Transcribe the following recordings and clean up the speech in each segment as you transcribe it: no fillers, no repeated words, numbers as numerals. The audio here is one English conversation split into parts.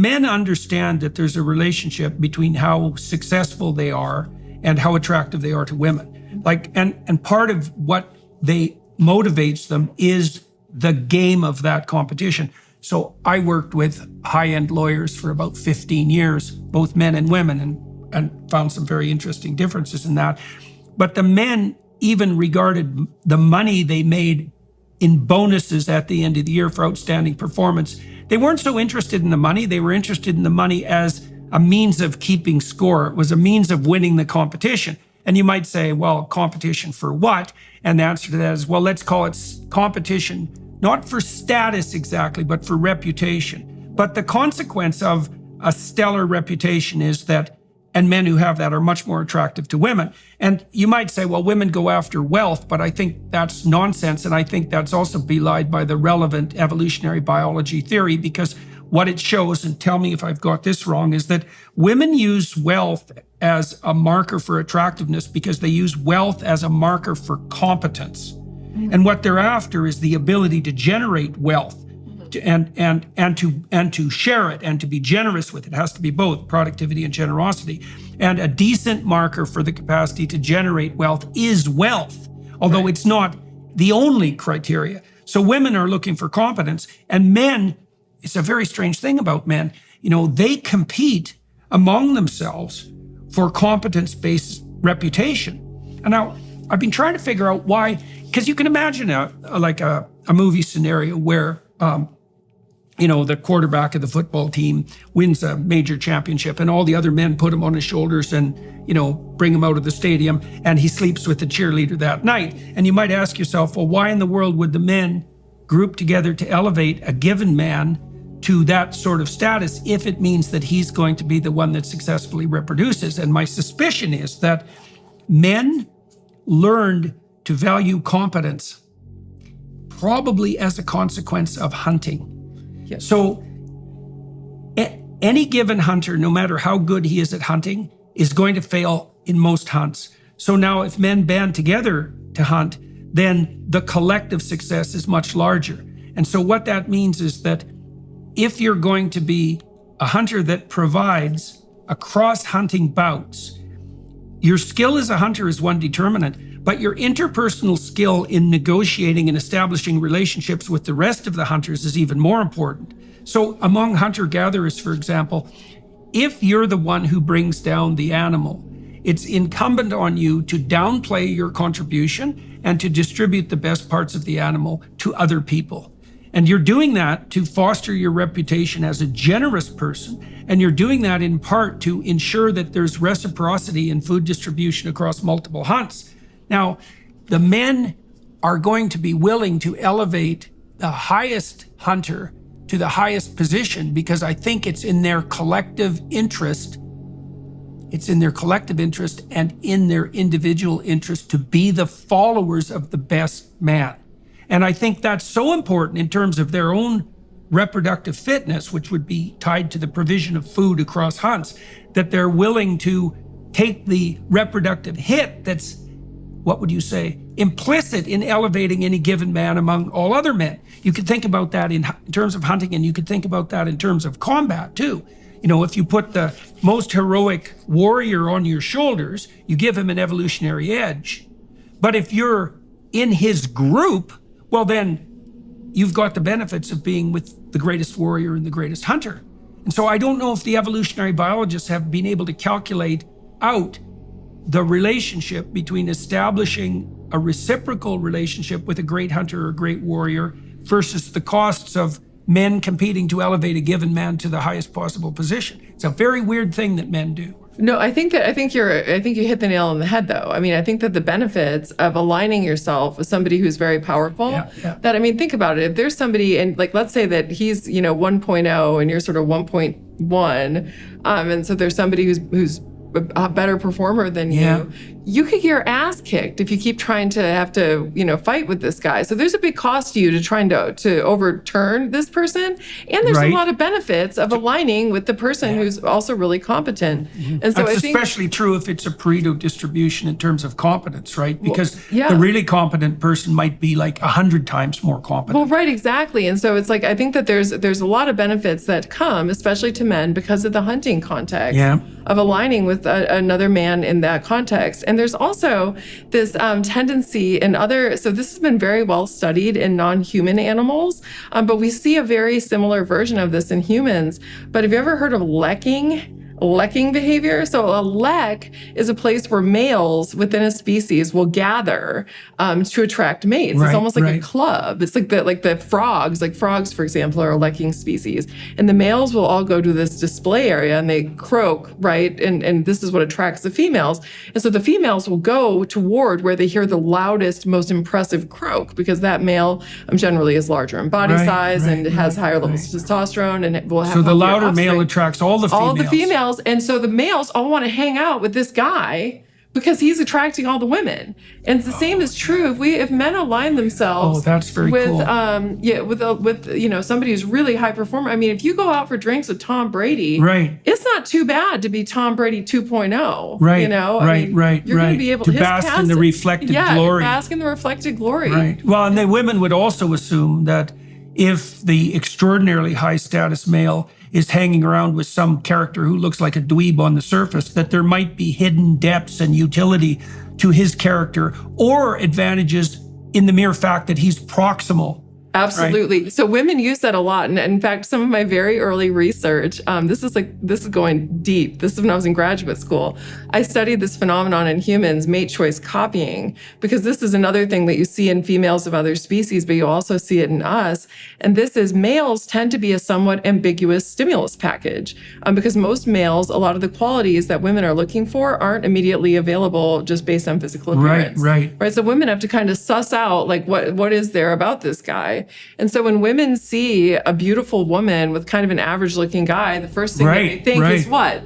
men understand that there's a relationship between how successful they are and how attractive they are to women. And part of what they motivates them is the game of that competition. So I worked with high-end lawyers for about 15 years, both men and women, and found some very interesting differences in that. But the men even regarded the money they made in bonuses at the end of the year for outstanding performance. They weren't so interested in the money. They were interested in the money as a means of keeping score. It was a means of winning the competition. And you might say, well, competition for what? And the answer to that is, well, let's call it competition, not for status exactly, but for reputation. But the consequence of a stellar reputation is that, and men who have that are much more attractive to women. And you might say, well, women go after wealth, but I think that's nonsense. And I think that's also belied by the relevant evolutionary biology theory, because what it shows, and tell me if I've got this wrong, is that women use wealth as a marker for attractiveness because they use wealth as a marker for competence. And what they're after is the ability to generate wealth and to share it and to be generous with it. It has to be both productivity and generosity. And a decent marker for the capacity to generate wealth is wealth, although it's not the only criteria. So women are looking for competence, and men, it's a very strange thing about men, they compete among themselves for competence-based reputation. And now I've been trying to figure out why, because you can imagine a movie scenario where the quarterback of the football team wins a major championship and all the other men put him on his shoulders and, bring him out of the stadium, and he sleeps with the cheerleader that night. And you might ask yourself, well, why in the world would the men group together to elevate a given man to that sort of status if it means that he's going to be the one that successfully reproduces? And my suspicion is that men learned to value competence probably as a consequence of hunting. Yes. So any given hunter, no matter how good he is at hunting, is going to fail in most hunts. So now if men band together to hunt, then the collective success is much larger. And so what that means is that if you're going to be a hunter that provides across hunting bouts, your skill as a hunter is one determinant, but your interpersonal skill in negotiating and establishing relationships with the rest of the hunters is even more important. So among hunter-gatherers, for example, if you're the one who brings down the animal, it's incumbent on you to downplay your contribution and to distribute the best parts of the animal to other people. And you're doing that to foster your reputation as a generous person. And you're doing that in part to ensure that there's reciprocity in food distribution across multiple hunts. Now, the men are going to be willing to elevate the highest hunter to the highest position because I think it's in their collective interest. It's in their collective interest and in their individual interest to be the followers of the best man. And I think that's so important in terms of their own reproductive fitness, which would be tied to the provision of food across hunts, that they're willing to take the reproductive hit that's, what would you say, implicit in elevating any given man among all other men. You could think about that in terms of hunting, and you could think about that in terms of combat too. If you put the most heroic warrior on your shoulders, you give him an evolutionary edge. But if you're in his group, well, then you've got the benefits of being with the greatest warrior and the greatest hunter. And so I don't know if the evolutionary biologists have been able to calculate out the relationship between establishing a reciprocal relationship with a great hunter or a great warrior versus the costs of men competing to elevate a given man to the highest possible position. It's a very weird thing that men do. No, I think you hit the nail on the head though. I mean, I think that the benefits of aligning yourself with somebody who's very powerful, think about it. If there's somebody, and let's say that he's, 1.0 and you're sort of 1.1, and so there's somebody who's a better performer than Yeah. you could get your ass kicked if you keep trying to have to, fight with this guy. So there's a big cost to you to trying to overturn this person. And there's a lot of benefits of aligning with the person who's also really competent. And so That's I think especially true if it's a Pareto distribution in terms of competence, right? Because yeah. the really competent person might be like 100 times more competent. Well, right, exactly. And so it's like, I think that there's a lot of benefits that come, especially to men, because of the hunting context of aligning with another man in that context. And there's also this tendency in so this has been very well studied in non-human animals, but we see a very similar version of this in humans. But have you ever heard of lekking behavior? So a lek is a place where males within a species will gather to attract mates. It's almost like a club. It's like the frogs. Like frogs, for example, are a lekking species. And the males will all go to this display area and they croak, right? And this is what attracts the females. And so the females will go toward where they hear the loudest, most impressive croak, because that male generally is larger in body size and has higher levels of testosterone and will have. So the louder offspring. male attracts all the females. All the females. And so the males all want to hang out with this guy because he's attracting all the women. And the same is true if men align themselves that's very with cool. with somebody who's really high performer. I mean, if you go out for drinks with Tom Brady, it's not too bad to be Tom Brady 2.0. Right. You're going to be able to bask in the reflected glory. Bask in the reflected glory. Right. Well, and the women would also assume that if the extraordinarily high status male is hanging around with some character who looks like a dweeb on the surface, that there might be hidden depths and utility to his character or advantages in the mere fact that he's proximal. Absolutely. Right? So women use that a lot. And in fact, some of my very early research, this is going deep. This is when I was in graduate school. I studied this phenomenon in humans, mate choice copying, because this is another thing that you see in females of other species, but you also see it in us. And this is males tend to be a somewhat ambiguous stimulus package because most males, a lot of the qualities that women are looking for aren't immediately available just based on physical appearance. Right. So women have to kind of suss out like what is there about this guy. And so when women see a beautiful woman with kind of an average looking guy, the first thing that they think is what?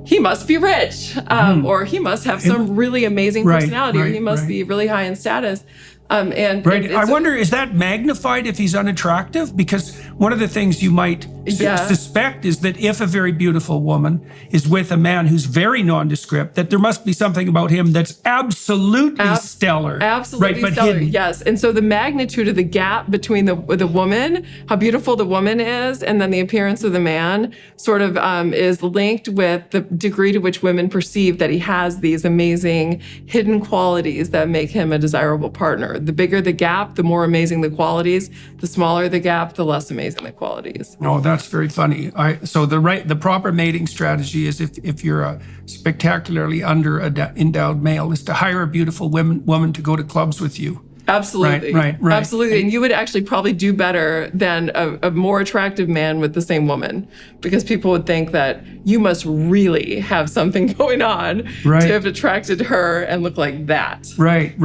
He must be rich, or he must have some really amazing personality, or he must be really high in status. I wonder, is that magnified if he's unattractive? Because one of the things you might suspect is that if a very beautiful woman is with a man who's very nondescript, that there must be something about him that's absolutely stellar. Absolutely stellar, yes. And so the magnitude of the gap between the woman, how beautiful the woman is, and then the appearance of the man sort of is linked with the degree to which women perceive that he has these amazing hidden qualities that make him a desirable partner. The bigger the gap, the more amazing the qualities. The smaller the gap, the less amazing the qualities. Oh, that's very funny. So the proper mating strategy is if you're a spectacularly endowed male, is to hire a beautiful woman to go to clubs with you. Absolutely. Right. Absolutely. And you would actually probably do better than a more attractive man with the same woman, because people would think that you must really have something going on to have attracted her and look like that. Right.